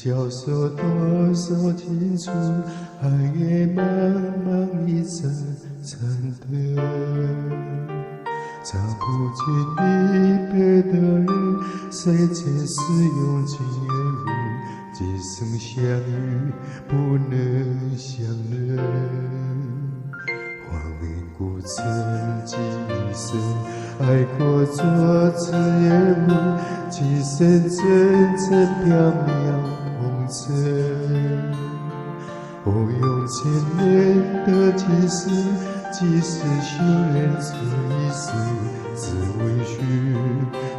消受多少青春，爱的茫茫一层层的，找不尽离别的人，谁前是用尽言语，今生相遇不能相认。荒云孤城几生，爱过作纸夜幕，几生真真缥缈红尘。我用千年的今生，几世修炼这一生，只为寻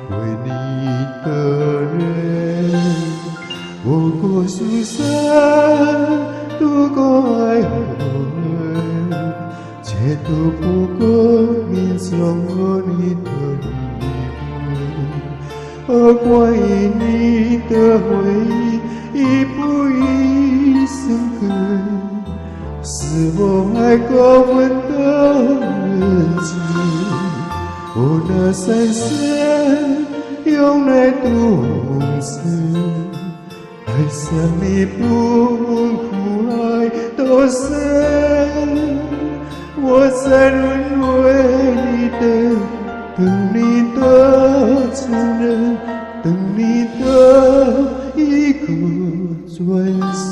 为你的人。我过书山，渡过爱河，却渡不过命中和你的离婚。而关于你的回忆，一步一生根，是我爱过问的日子。我那三生用来度生，爱上你不问苦爱多深，我在沦为你等你的承认，等你的一个转身。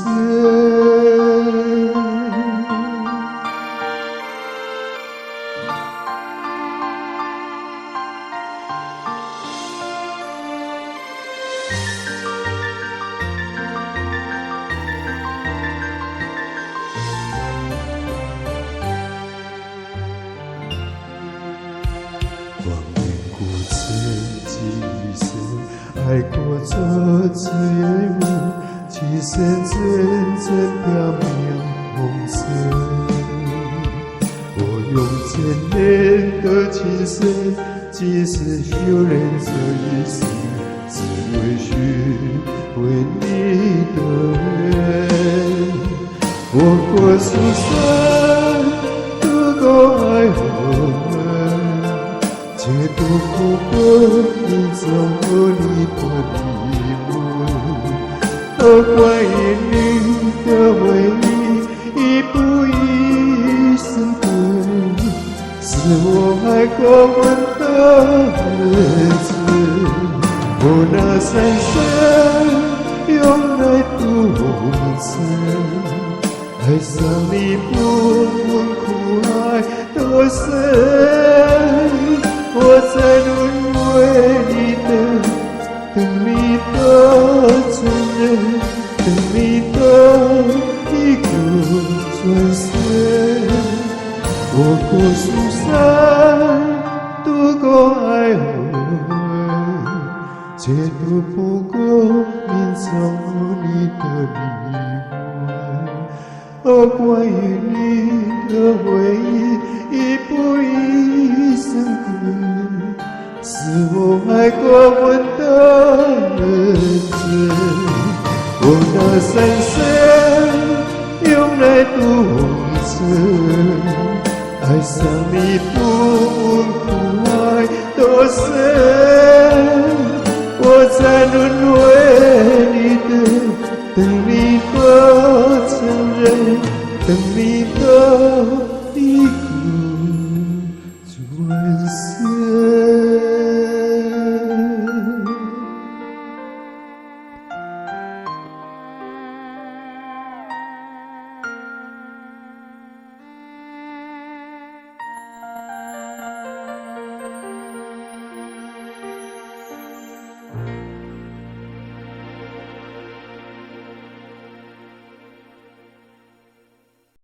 荒云孤城几生，爱过这纸夜幕，几生真真缥缈红尘。我用千年的情深，几世修炼这一生，只为寻为你的人。我过书山，渡过爱河，却渡不过命中和你的离婚。而关于你的回忆，一步一生根，是我爱过问的日子。我那三生用来度生，爱上你不问苦爱多深，我在沦为你等你的承认，等你的一个转身。我过书山，渡过爱河，却渡不过命中和你的离婚。而关于你的回忆，一步一生根，是我爱过问的日子。我那三生用来度生，爱上你不问苦爱多深，我在沦为你等你的承认，等你的